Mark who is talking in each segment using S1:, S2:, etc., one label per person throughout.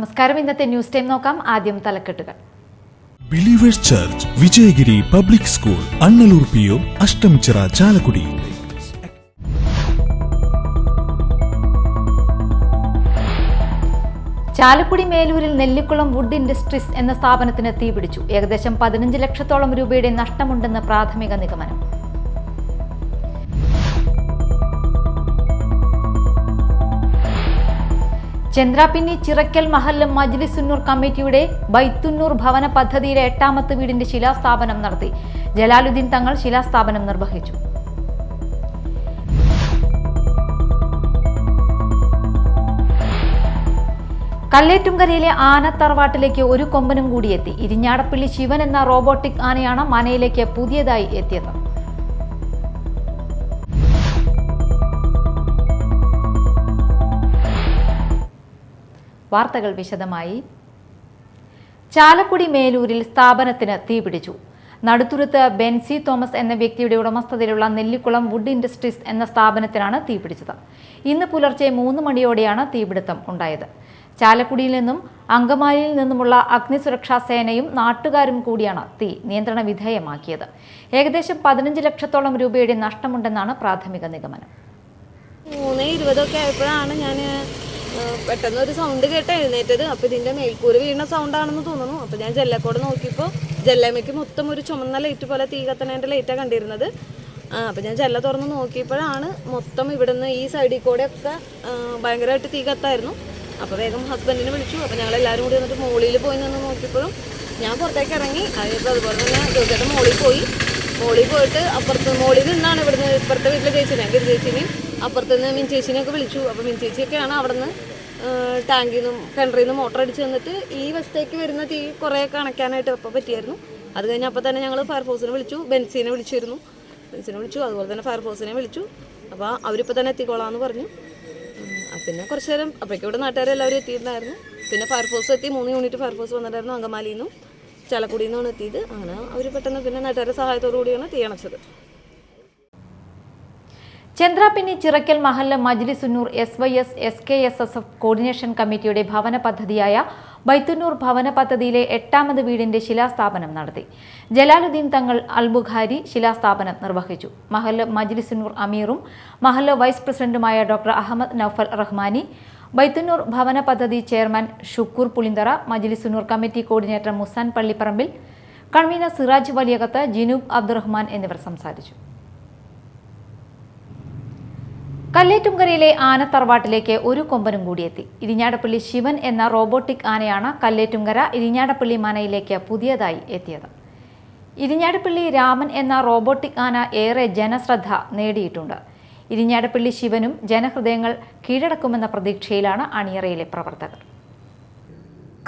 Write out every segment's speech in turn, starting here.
S1: നമസ്കാരം. ഇന്നത്തെ news time നോക്കാം. ആദ്യം തലക്കെട്ടുകൾ.
S2: Believers Church Vijayagiri Public School, Annalur PO, Ashtamichira, Chalakudy.
S1: Chalakudy മേലൂരിൽ നെല്ലിക്കുളം വുഡ് ഇൻഡസ്ട്രീസ് എന്ന സ്ഥാപനത്തിന് തീപിടിച്ചു. ഏകദേശം 15 ലക്ഷത്തോളം രൂപയുടെ നഷ്ടമുണ്ടെന്ന് പ്രാഥമിക നിഗമനം. ചന്ദ്രാപിന്നി ചിറക്കൽ മഹല്ല് മജ്ലിസുന്നൂർ കമ്മിറ്റിയുടെ ബൈത്തുന്നൂർ ഭവന പദ്ധതിയിലെ 8ാമത്തെ വീടിന്റെ ശിലാസ്ഥാപനം നടത്തി. ജലാലുദ്ദീൻ തങ്ങൾ ശിലാസ്ഥാപനം നിർവഹിച്ചു. കല്ലേറ്റുംകരയിലെ ആനത്തറവാട്ടിലേക്ക് ഒരു കൊമ്പനും കൂടിയെത്തി. ഇരിഞ്ഞാടപ്പള്ളി ശിവൻ എന്ന റോബോട്ടിക് ആനയാണ് മനയിലേക്ക് പുതിയതായി എത്തിയത്. വാർത്തകൾ വിശദമായി. ചാലക്കുടി മേലൂരിൽ സ്ഥാപനത്തിന് തീപിടിച്ചു. നടുത്തുരുത്ത് ബെൻസി തോമസ് എന്ന വ്യക്തിയുടെ ഉടമസ്ഥതയിലുള്ള നെല്ലിക്കുളം വുഡ് ഇൻഡസ്ട്രീസ് എന്ന സ്ഥാപനത്തിനാണ് തീപിടിച്ചത്. ഇന്ന് പുലർച്ചെ 3 മണിയോടെയാണ് തീപിടുത്തം ഉണ്ടായത്. ചാലക്കുടിയിൽ നിന്നും അങ്കമാലിയിൽ നിന്നുമുള്ള അഗ്നിസുരക്ഷാ സേനയും നാട്ടുകാരും കൂടിയാണ് തീ നിയന്ത്രണ വിധേയമാക്കിയത്. ഏകദേശം 15 ലക്ഷത്തോളം രൂപയുടെ നഷ്ടമുണ്ടെന്നാണ് പ്രാഥമിക നിഗമനം.
S3: 3:20 ആയപ്പോഴാണ് ഞാൻ പെട്ടെന്ന് ഒരു സൗണ്ട് കേട്ട് എഴുന്നേറ്റത്. അപ്പോൾ ഇതിൻ്റെ മേൽക്കൂര വീണ സൗണ്ടാണെന്ന് തോന്നുന്നു. അപ്പോൾ ഞാൻ ജല്ലക്കോടെ നോക്കിയപ്പോൾ ജല്ലമ്മയ്ക്ക് മൊത്തം ഒരു ചുമന്ന ലൈറ്റ് പോലെ തീ കത്തണേൻ്റെ ലൈറ്റാണ് കണ്ടിരുന്നത്. അപ്പോൾ ഞാൻ ജല്ല തുറന്ന് നോക്കിയപ്പോഴാണ് മൊത്തം ഇവിടുന്ന് ഈ സൈഡിൽ കൂടെ ഒക്കെ ഭയങ്കരമായിട്ട് തീ കത്തായിരുന്നു. അപ്പോൾ വേഗം ഹസ്ബൻഡിനെ വിളിച്ചു. അപ്പോൾ ഞങ്ങളെല്ലാവരും കൂടി വന്നിട്ട് മോളിൽ പോയി നിന്ന് നോക്കിയപ്പോഴും ഞാൻ പുറത്തേക്ക് ഇറങ്ങി. അതുപോലെ തന്നെ ജോസേട്ടൻ മോളിൽ പോയിട്ട് അപ്പുറത്ത് മോളിൽ നിന്നാണ് ഇവിടുന്ന് ഇപ്പുറത്തെ വീട്ടിലെ ചേച്ചിനെ ചേച്ചിനെയും അപ്പുറത്തുനിന്ന് മിൻചേച്ചിനെയൊക്കെ വിളിച്ചു. അപ്പോൾ മിൻചേച്ചിയൊക്കെയാണ് അവിടെ നിന്ന് ടാങ്കിൽ നിന്നും കിണറിൽ നിന്ന് മോട്ടർ അടിച്ച് വന്നിട്ട് ഈ വശത്തേക്ക് വരുന്ന തീ കുറേയൊക്കെ അണയ്ക്കാനായിട്ട് അപ്പോൾ പറ്റിയായിരുന്നു. അത് കഴിഞ്ഞ് അപ്പോൾ തന്നെ ഞങ്ങൾ ഫയർഫോഴ്സിനെ വിളിച്ചു, ബെൻസിനെ വിളിച്ചു, അതുപോലെ തന്നെ ഫയർഫോഴ്സിനെ വിളിച്ചു. അപ്പോൾ അവരിപ്പോൾ തന്നെ എത്തിക്കോളാമെന്ന് പറഞ്ഞു. പിന്നെ കുറച്ച് നേരം അപ്പോഴേക്കും ഇവിടെ നാട്ടുകാരെല്ലാവരും എത്തിയിട്ടുണ്ടായിരുന്നു. പിന്നെ ഫയർഫോഴ്സ് എത്തി, 3 യൂണിറ്റ് ഫയർഫോഴ്സ് വന്നിട്ടായിരുന്നു. അങ്കമാലിയിൽ നിന്നും ചാലക്കുടിയിൽ നിന്നാണ് എത്തിയത്. അങ്ങനെ അവർ പെട്ടെന്ന് പിന്നെ നാട്ടുകാരുടെ സഹായത്തോടു കൂടിയാണ് തീ അണച്ചത്.
S1: ചന്ദ്രാപിന്നി ചിറക്കൽ മഹല്ല് മജ്ലിസുന്നൂർ SYS SKSSF കോർഡിനേഷൻ കമ്മിറ്റിയുടെ ഭവന പദ്ധതിയായ ബൈത്തുന്നൂർ ഭവന പദ്ധതിയിലെ 8ാമത് വീടിന്റെ ശിലാസ്ഥാപനം നടത്തി. ജലാലുദ്ദീൻ തങ്ങൾ അൽബുഖാരി ശിലാസ്ഥാപനം നിർവഹിച്ചു. മഹല്ല് മജ്ലിസുന്നൂർ അമീറും മഹല്ല് വൈസ് പ്രസിഡന്റുമായ ഡോക്ടർ അഹമ്മദ് നൌഫൽ റഹ്മാനി, ബൈത്തുന്നൂർ ഭവന പദ്ധതി chairman Shukoor Pulinthara, Majlisunnoor committee coordinator Musan Pallipparambil, convener Siraj Valiyakath, Jinoob Abdurahman എന്നിവർ സംസാരിച്ചു. കല്ലേറ്റുംകരയിലെ ആനത്തറവാട്ടിലേക്ക് ഒരു കൊമ്പനും കൂടിയെത്തി. ഇരിഞ്ഞാടപ്പള്ളി ശിവൻ എന്ന റോബോട്ടിക് ആനയാണ് കല്ലേറ്റുംകര ഇരിഞ്ഞാടപ്പള്ളി മനയിലേക്ക് പുതിയതായി എത്തിയത്. ഇരിഞ്ഞാടപ്പള്ളി രാമൻ എന്ന റോബോട്ടിക് ആന ഏറെ ജനശ്രദ്ധ നേടിയിട്ടുണ്ട്. ഇരിഞ്ഞാടപ്പള്ളി ശിവനും ജനഹൃദയങ്ങൾ കീഴടക്കുമെന്ന പ്രതീക്ഷയിലാണ് അണിയറയിലെ പ്രവർത്തകർ.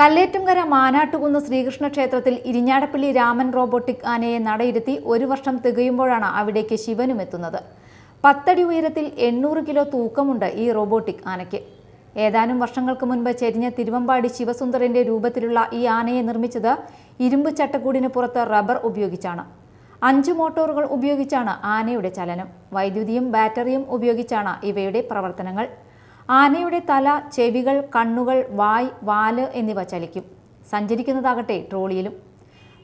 S1: കല്ലേറ്റുംകര മാനാട്ടുകുന്ന് ശ്രീകൃഷ്ണ ക്ഷേത്രത്തിൽ ഇരിഞ്ഞാടപ്പള്ളി രാമൻ റോബോട്ടിക് ആനയെ നടയിരുത്തി 1 വർഷം തികയുമ്പോഴാണ് അവിടേക്ക് ശിവനും എത്തുന്നത്. 10 അടി ഉയരത്തിൽ 800 കിലോ തൂക്കമുണ്ട് ഈ റോബോട്ടിക് ആനയ്ക്ക്. ഏതാനും വർഷങ്ങൾക്ക് മുൻപ് ചെരിഞ്ഞ തിരുവമ്പാടി ശിവസുന്ദരന്റെ രൂപത്തിലുള്ള ഈ ആനയെ നിർമ്മിച്ചത് ഇരുമ്പ് ചട്ടക്കൂടിന് പുറത്ത് റബ്ബർ ഉപയോഗിച്ചാണ്. 5 മോട്ടോറുകൾ ഉപയോഗിച്ചാണ് ആനയുടെ ചലനം. വൈദ്യുതിയും ബാറ്ററിയും ഉപയോഗിച്ചാണ് ഇവയുടെ പ്രവർത്തനങ്ങൾ. ആനയുടെ തല, ചെവികൾ, കണ്ണുകൾ, വായ്, വാല് എന്നിവ ചലിക്കും. സഞ്ചരിക്കുന്നതാകട്ടെ ട്രോളിയിലും.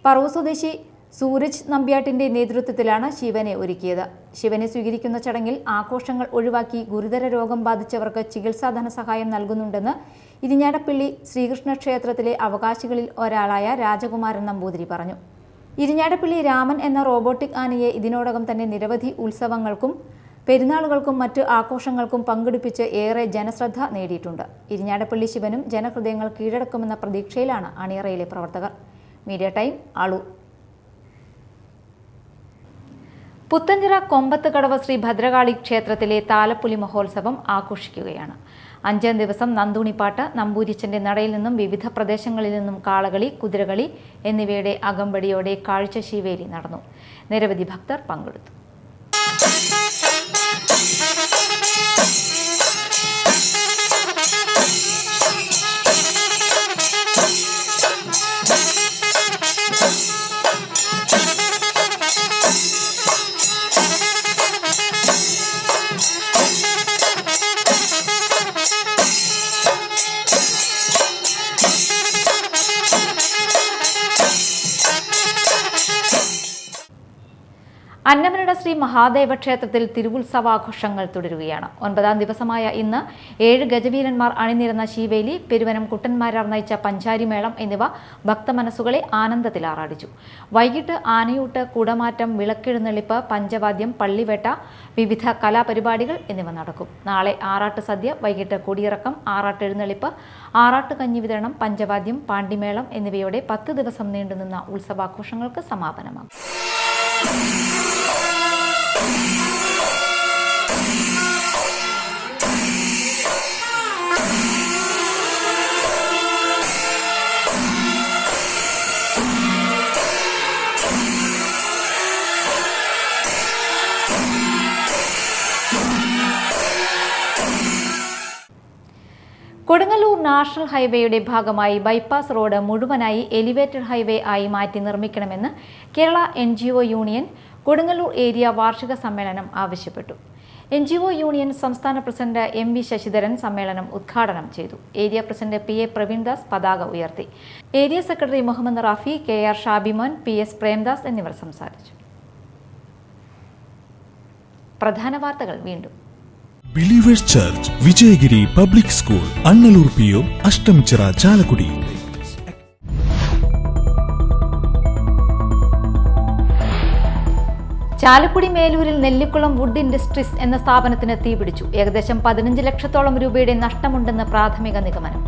S1: പറവൂർ സ്വദേശി സൂരജ് നമ്പ്യാട്ടിന്റെ നേതൃത്വത്തിലാണ് ശിവനെ ഒരുക്കിയത്. ശിവനെ സ്വീകരിക്കുന്ന ചടങ്ങിൽ ആഘോഷങ്ങൾ ഒഴിവാക്കി ഗുരുതര രോഗം ബാധിച്ചവർക്ക് ചികിത്സാ ധനസഹായം നൽകുന്നുണ്ടെന്ന് ഇരിഞ്ഞാടപ്പള്ളി ശ്രീകൃഷ്ണ ക്ഷേത്രത്തിലെ അവകാശികളിൽ ഒരാളായ രാജകുമാരൻ നമ്പൂതിരി പറഞ്ഞു. ഇരിഞ്ഞാടപ്പള്ളി രാമൻ എന്ന റോബോട്ടിക് ആനയെ ഇതിനോടകം തന്നെ നിരവധി ഉത്സവങ്ങൾക്കും പെരുന്നാളുകൾക്കും മറ്റ് ആഘോഷങ്ങൾക്കും പങ്കെടുപ്പിച്ച് ഏറെ ജനശ്രദ്ധ നേടിയിട്ടുണ്ട്. ഇരിഞ്ഞാടപ്പള്ളി ശിവനും ജനഹൃദയങ്ങൾ കീഴടക്കുമെന്ന പ്രതീക്ഷയിലാണ് അണിയറയിലെ പ്രവർത്തകർ. Media Time, Aloor. പുത്തഞ്ചിറ കൊമ്പത്തുകടവ് ശ്രീ ഭദ്രകാളി ക്ഷേത്രത്തിലെ താലപ്പൊലി മഹോത്സവം ആഘോഷിക്കുകയാണ്. 5 ദിവസം നന്ദൂണിപ്പാട്ട്, നമ്പൂരിച്ചന്റെ നടയിൽ നിന്നും വിവിധ പ്രദേശങ്ങളിൽ നിന്നും കാളകളി, കുതിരകളി എന്നിവയുടെ അകമ്പടിയോടെ കാഴ്ചശീവേലി നടന്നു. നിരവധി ഭക്തർ പങ്കെടുത്തു. അന്നമനട ശ്രീ മഹാദേവ ക്ഷേത്രത്തിൽ തിരുവുത്സവാഘോഷങ്ങൾ തുടരുകയാണ്. 9ാം ദിവസമായ ഇന്ന് 7 ഗജവീരന്മാർ അണിനിരന്ന ശീവേലി, പെരുവനം കുട്ടന്മാരാർ നയിച്ച പഞ്ചാരിമേളം എന്നിവ ഭക്തമനസ്സുകളെ ആനന്ദത്തിലാറാടിച്ചു. വൈകിട്ട് ആനയൂട്ട്, കുടമാറ്റം, വിളക്കെഴുന്നള്ളിപ്പ്, പഞ്ചവാദ്യം, പള്ളിവേട്ട, വിവിധ കലാപരിപാടികൾ എന്നിവ നടക്കും. നാളെ ആറാട്ട് സദ്യ, വൈകിട്ട് കൊടിയിറക്കം, ആറാട്ടെഴുന്നള്ളിപ്പ്, ആറാട്ട് കഞ്ഞി വിതരണം, പഞ്ചവാദ്യം, പാണ്ടിമേളം എന്നിവയോടെ 10 ദിവസം നീണ്ടുനിന്ന ഉത്സവാഘോഷങ്ങൾക്ക് സമാപനമാകും. കൊടുങ്ങല്ലൂർ നാഷണൽ ഹൈവേയുടെ ഭാഗമായി ബൈപ്പാസ് റോഡ് മുഴുവനായി എലിവേറ്റഡ് ഹൈവേ ആയി മാറ്റി നിർമ്മിക്കണമെന്ന് Kerala NGO union Kodungallur area വാർഷിക സമ്മേളനം ആവശ്യപ്പെട്ടു. NGO യൂണിയൻ സംസ്ഥാന പ്രസിഡന്റ് MV ശശിധരൻ സമ്മേളനം ഉദ്ഘാടനം ചെയ്തു. ഏരിയ പ്രസിഡന്റ് PA പ്രവീൺദാസ് പതാക ഉയർത്തി. Area secretary Muhammad Rafi, KR Shabimon, PS Premdas എന്നിവർ സംസാരിച്ചു. പ്രധാന വാർത്തകൾ വീണ്ടും.
S2: Believers Church, Vijayagiri Public School, Annalur PO, Ashtamichira, Chalakudy.
S1: Chalakudy മേലൂരിൽ നെല്ലിക്കുളം വുഡ് ഇൻഡസ്ട്രീസ് എന്ന സ്ഥാപനത്തിന് തീപിടിച്ചു. ഏകദേശം 15 ലക്ഷത്തോളം രൂപയുടെ നഷ്ടമുണ്ടെന്ന് പ്രാഥമിക നിഗമനം.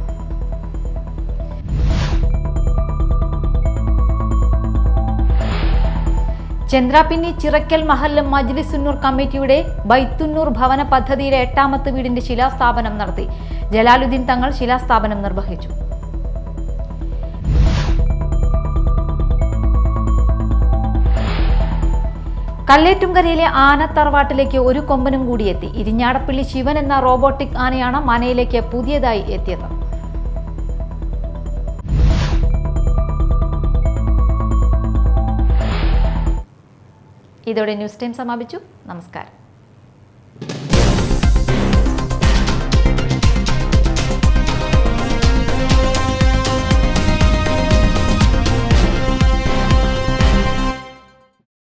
S1: ചന്ദ്രാപിന്നി ചിറക്കൽ മഹല്ല് മജ്ലിസുന്നൂർ കമ്മിറ്റിയുടെ ബൈത്തുന്നൂർ ഭവന പദ്ധതിയുടെ 8ാമത്തെ വീടിന്റെ ശിലാസ്ഥാപനം നടത്തി. ജലാലുദ്ദീൻ തങ്ങൾ ശിലാസ്ഥാപനം നിർവഹിച്ചു. കല്ലേറ്റുംകരയിലെ ആനത്തറവാട്ടിലേക്ക് ഒരു കൊമ്പനും കൂടിയെത്തി. ഇരിഞ്ഞാടപ്പള്ളി ശിവൻ എന്ന റോബോട്ടിക് ആനയാണ് മനയിലേക്ക് പുതിയതായി എത്തിയത്. ഇതോടെ ന്യൂസ് ടൈം സമാപിച്ചു. നമസ്കാരം.